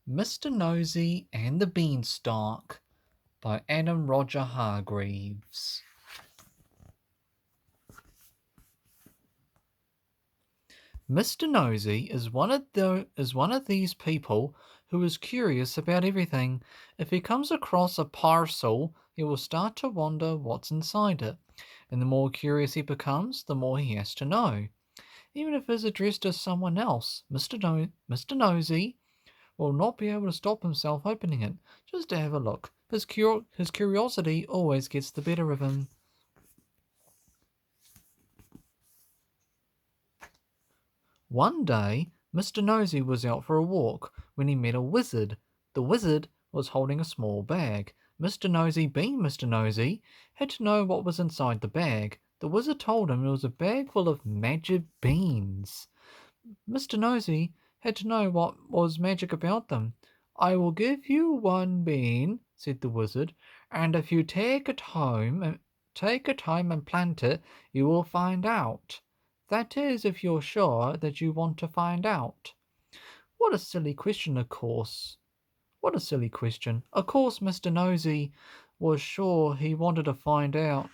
Mr. Nosey and the Beanstalk by Adam Roger Hardgreaves. Mr. Nosey is one of these people who is curious about everything. If he comes across a parcel, he will start to wonder what's inside it, and the more curious he becomes, the more he has to know. Even if it is addressed to someone else, Mr. Nosey will not be able to stop himself opening it, just to have a look. His curiosity always gets the better of him. One day, Mr. Nosey was out for a walk when he met a wizard. The wizard was holding a small bag. Mr. Nosey, being Mr. Nosey, had to know what was inside the bag. The wizard told him it was a bag full of magic beans. Mr. Nosey had to know what was magic about them. "I will give you one bean," said the wizard, "and if you take it home and plant it, you will find out. That is, if you're sure that you want to find out." What a silly question, of course. What a silly question. Of course, Mr. Nosey was sure he wanted to find out.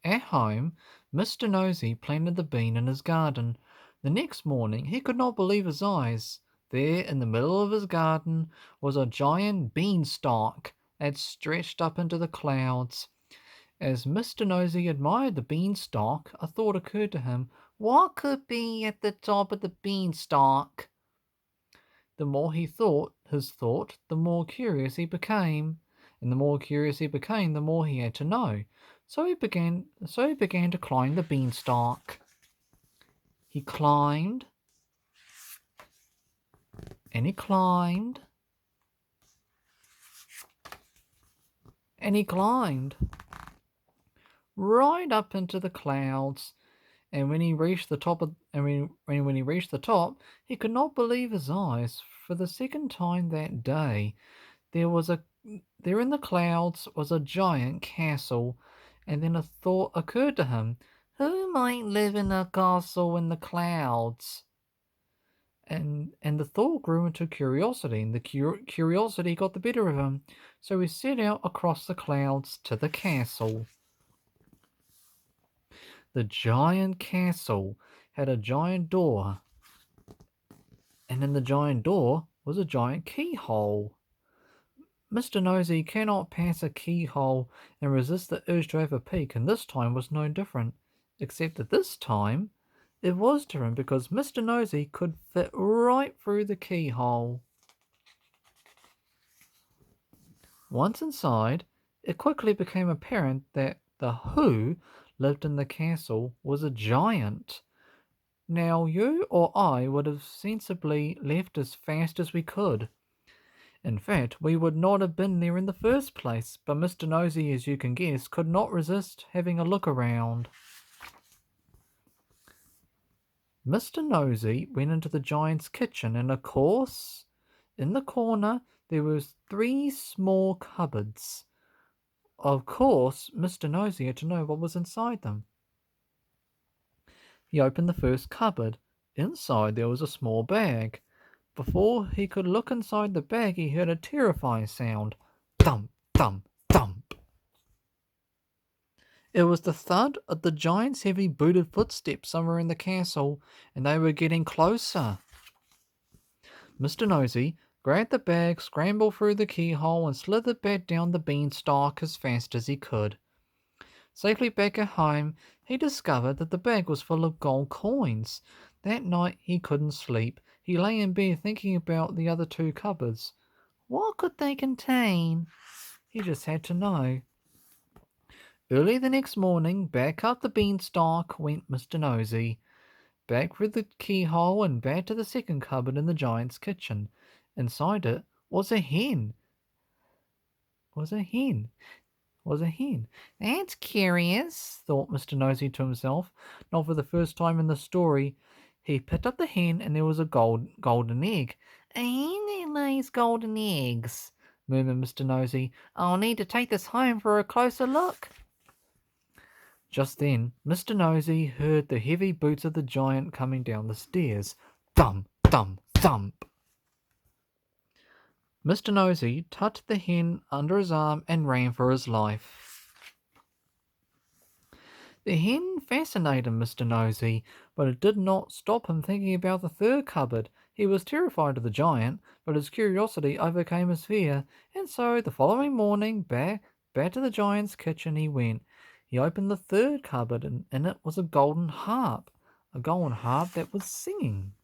At home, Mr. Nosey planted the bean in his garden. The next morning he could not believe his eyes. There, in the middle of his garden, was a giant beanstalk that stretched up into the clouds. As Mr. Nosey admired the beanstalk, a thought occurred to him. What could be at the top of the beanstalk? The more he thought, the more curious he became. And the more curious he became, the more he had to know. So he began to climb the beanstalk. He climbed, and he climbed, and he climbed right up into the clouds. And when he reached the top when he reached the top, he could not believe his eyes. For the second time that day, there in the clouds was a giant castle. And then a thought occurred to him. Who might live in a castle in the clouds? And the thought grew into curiosity, and the curiosity got the better of him. So he set out across the clouds to the castle. The giant castle had a giant door, and in the giant door was a giant keyhole. Mr. Nosey cannot pass a keyhole and resist the urge to have a peek, and this time was no different. Except that this time it was different because Mr. Nosey could fit right through the keyhole. Once inside, it quickly became apparent that the who lived in the castle was a giant. Now you or I would have sensibly left as fast as we could. In fact, we would not have been there in the first place, but Mr. Nosey, as you can guess, could not resist having a look around. Mr. Nosey went into the giant's kitchen, and of course, in the corner there was 3 small cupboards. Of course, Mr. Nosey had to know what was inside them. He opened the first cupboard. Inside there was a small bag. Before he could look inside the bag, he heard a terrifying sound. Thump, thump, thump. It was the thud of the giant's heavy booted footsteps somewhere in the castle, and they were getting closer. Mr. Nosey grabbed the bag, scrambled through the keyhole, and slithered back down the beanstalk as fast as he could. Safely back at home, he discovered that the bag was full of gold coins. That night he couldn't sleep. He lay in bed thinking about the other 2 cupboards. What could they contain? He just had to know. Early the next morning, back up the beanstalk went Mr. Nosey. Back through the keyhole and back to the second cupboard in the giant's kitchen. Inside it was a hen. Was a hen. That's curious, thought Mr. Nosey to himself. Not for the first time in the story. He picked up the hen, and there was a golden egg. A hen that lays golden eggs, murmured Mr. Nosey. I'll need to take this home for a closer look. Just then, Mr. Nosey heard the heavy boots of the giant coming down the stairs. Thump, thump, thump. Mr. Nosey tucked the hen under his arm and ran for his life. The hen fascinated Mr. Nosey, but it did not stop him thinking about the third cupboard. He was terrified of the giant, but his curiosity overcame his fear, and so the following morning back to the giant's kitchen he went. He opened the third cupboard, and in it was a golden harp that was singing.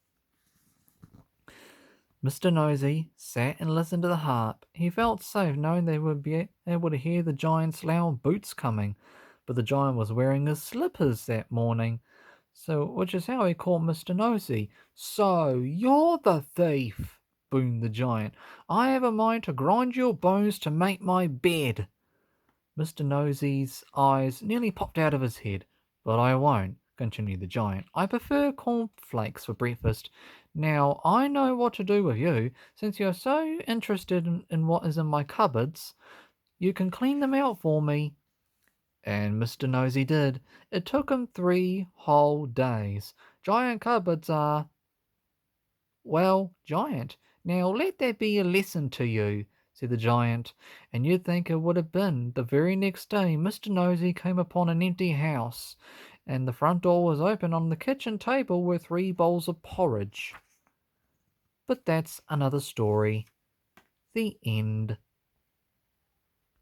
Mr. Nosey sat and listened to the harp. He felt safe knowing they would be able to hear the giant's loud boots coming, but the giant was wearing his slippers that morning, which is how he caught Mr. Nosey. "So you're the thief," boomed the giant. "I have a mind to grind your bones to make my bed." Mr. Nosey's eyes nearly popped out of his head. "But I won't," continued the giant. "I prefer cornflakes for breakfast. Now I know what to do with you. Since you're so interested in what is in my cupboards, you can clean them out for me." And Mr. Nosey did. It took him 3 whole days. Giant cupboards are, well, giant. "Now let that be a lesson to you," said the giant. And you'd think it would have been. The very next day Mr. Nosey came upon an empty house, and the front door was open. On the kitchen table were 3 bowls of porridge. But that's another story. The end.